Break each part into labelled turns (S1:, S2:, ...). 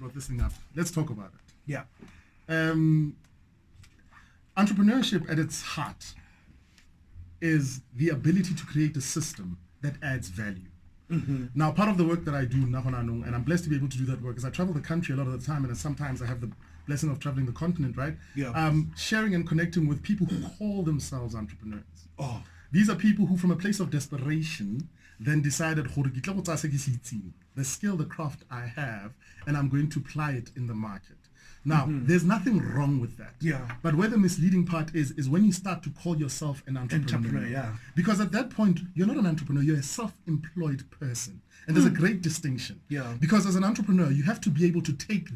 S1: brought this thing up. Let's talk about it.
S2: Yeah.
S1: Entrepreneurship at its heart is the ability to create a system that adds value.
S2: Mm-hmm.
S1: Now, part of the work that I do, and I'm blessed to be able to do that work, is I travel the country a lot of the time, and sometimes I have the blessing of traveling the continent, right?
S2: Yeah.
S1: Sharing and connecting with people who call themselves entrepreneurs.
S2: Oh.
S1: These are people who, from a place of desperation, then decided, the skill, the craft I have, and I'm going to apply it in the market. Now, there's nothing wrong with that.
S2: Yeah.
S1: But where the misleading part is when you start to call yourself an entrepreneur.
S2: Yeah.
S1: Because at that point, you're not an entrepreneur, you're a self-employed person. And there's a great distinction.
S2: Yeah.
S1: Because as an entrepreneur, you have to be able to take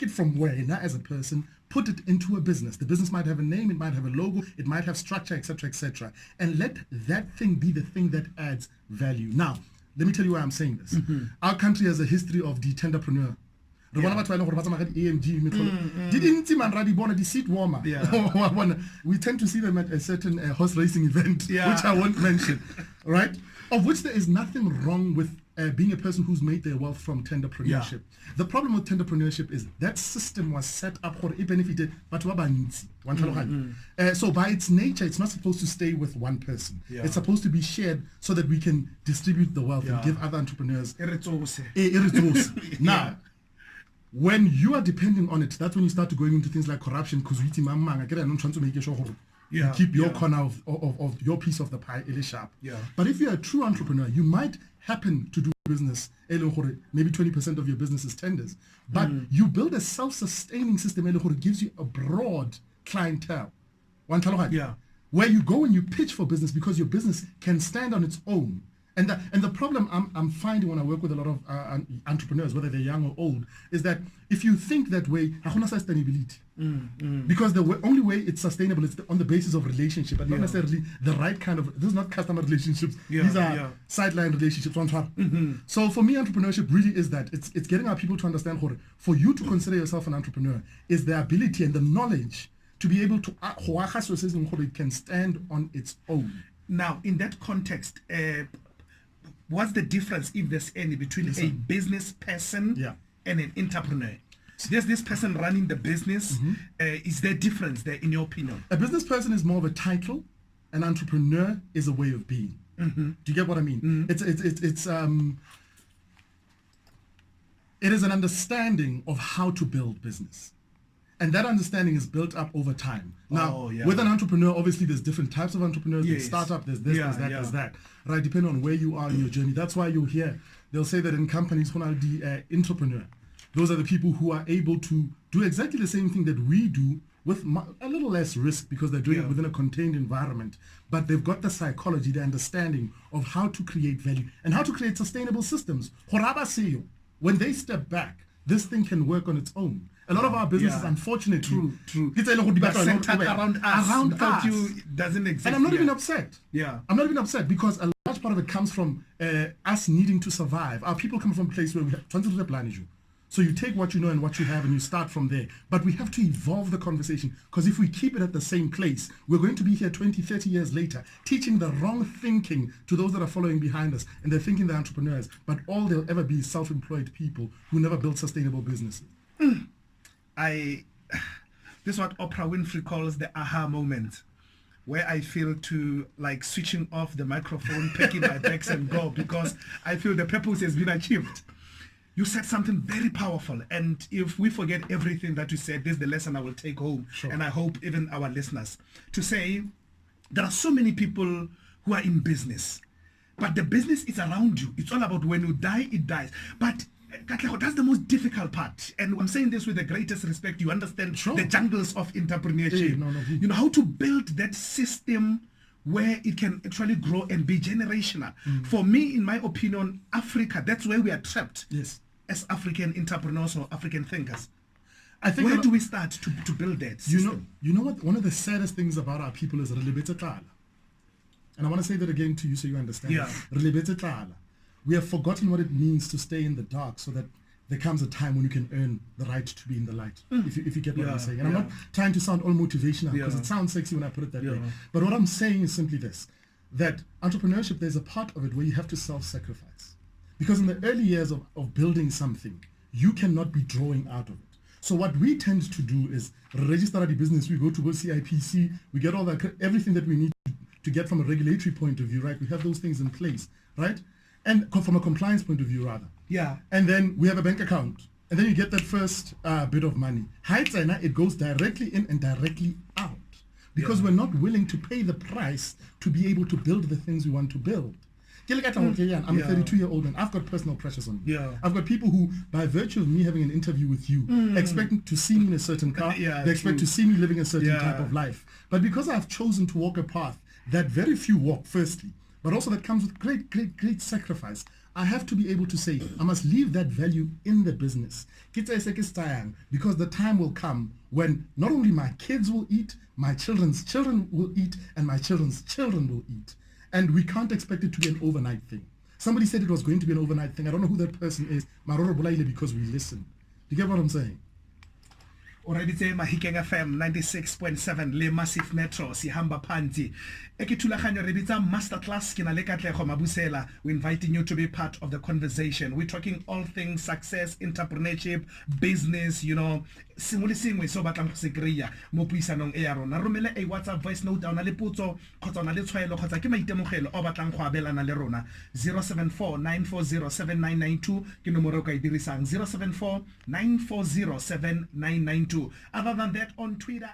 S1: it from where, not as a person, put it into a business. The business might have a name, it might have a logo, it might have structure, etc., and let that thing be the thing that adds value. Now, let me tell you why I'm saying this. Our country has a history of the tenderpreneur. The seat warmer.
S2: Yeah.
S1: We tend to see them at a certain horse racing event,
S2: yeah.
S1: which I won't mention, right? Of which there is nothing wrong with being a person who's made their wealth from tenderpreneurship. Yeah. The problem with tenderpreneurship is that system was set up for it benefited but so by its nature, it's not supposed to stay with one person. Yeah. It's supposed to be shared so that we can distribute the wealth and give other entrepreneurs. Now, when you are depending on it, that's when you start to going into things like corruption, because I'm trying to make sure you keep your corner of your piece of the pie sharp.
S2: Yeah.
S1: But if you're a true entrepreneur, you might happen to do business, maybe 20% of your business is tenders, but you build a self-sustaining system that gives you a broad clientele.
S2: Yeah.
S1: Where you go and you pitch for business because your business can stand on its own. And the problem I'm finding when I work with a lot of entrepreneurs, whether they're young or old, is that if you think that way, sustainability. Because the only way it's sustainable is on the basis of relationship, but not necessarily the right kind of. This is not customer relationships. These are sideline relationships. So for me, entrepreneurship really is that it's getting our people to understand for you to consider yourself an entrepreneur is the ability and the knowledge to be able to it can stand on its own.
S2: Now, in that context, what's the difference, if there's any, between a business person and an entrepreneur? There's this person running the business. Is there a difference there, in your opinion?
S1: A business person is more of a title. An entrepreneur is a way of being. Do you get what I mean? It is an understanding of how to build business. And that understanding is built up over time. Now, with an entrepreneur, obviously there's different types of entrepreneurs. There's startup, there's this, there's that, right? Depending on where you are in your journey. That's why you'll hear, they'll say that in companies, the entrepreneur, those are the people who are able to do exactly the same thing that we do with a little less risk because they're doing it within a contained environment. But they've got the psychology, the understanding of how to create value and how to create sustainable systems. When they step back, this thing can work on its own. A lot of our businesses, unfortunately,
S2: true.
S1: It's
S2: centered around us.
S1: Around
S2: you doesn't exist.
S1: And I'm not even upset.
S2: Yeah.
S1: I'm not even upset because a large part of it comes from us needing to survive. Our people come from a place where we have to plan. So you take what you know and what you have and you start from there. But we have to evolve the conversation because if we keep it at the same place, we're going to be here 20, 30 years later teaching the wrong thinking to those that are following behind us and they're thinking they're entrepreneurs, but all they'll ever be is self-employed people who never built sustainable businesses.
S2: This is what Oprah Winfrey calls the aha moment, where I feel to like switching off the microphone, packing my bags and go because I feel the purpose has been achieved. You said something very powerful, and if we forget everything that you said, this is the lesson I will take home, and I hope even our listeners, to say there are so many people who are in business, but the business is around you. It's all about when you die, it dies. But that's the most difficult part, and I'm saying this with the greatest respect. You understand the jungles of entrepreneurship. You know how to build that system where it can actually grow and be generational. For me, in my opinion, Africa, that's where we are trapped.
S1: Yes.
S2: As African entrepreneurs or African thinkers.
S1: I think
S2: where do we start to build that system?
S1: You know what? One of the saddest things about our people is and I want to say that again to you so you understand. We have forgotten what it means to stay in the dark so that there comes a time when you can earn the right to be in the light, if you get what I'm saying. And I'm not trying to sound all motivational because it sounds sexy when I put it that way. But what I'm saying is simply this, that entrepreneurship, there's a part of it where you have to self-sacrifice. Because in the early years of building something, you cannot be drawing out of it. So what we tend to do is register the business. We go to CIPC, we get all that, everything that we need to get from a regulatory point of view, right? We have those things in place, right? And from a compliance point of view, rather.
S2: Yeah.
S1: And then we have a bank account. And then you get that first bit of money. It goes directly in and directly out. Because we're not willing to pay the price to be able to build the things we want to build. I'm a 32-year-old and I've got personal pressures on me.
S2: Yeah.
S1: I've got people who, by virtue of me having an interview with you, expect to see me in a certain car. They expect to see me living a certain type of life. But because I've chosen to walk a path that very few walk, firstly, but also that comes with great, great, great sacrifice, I have to be able to say, I must leave that value in the business. Because the time will come when not only my kids will eat, my children's children will eat, and my children's children will eat. And we can't expect it to be an overnight thing. Somebody said it was going to be an overnight thing. I don't know who that person is. Because we listen. You get what I'm saying?
S2: Already say Mahikeng FM 96.7 le MassivMatro si hamba panti. Ekitulaganyo rebitsa masterclass kina le Katlego Mabusela. We're inviting you to be part of the conversation. We're talking all things success, entrepreneurship, business, you know, singwe singwe so batlang go se kreya mo puisanong e ya rona. Romela a WhatsApp voice note down le potso kgotsa na le tshwaelo kgotsa ke maitemogelo o batlang go abelana le rona 074-940-7992 ke nomoro ka dirisang 074-940-7992. Other than that, on Twitter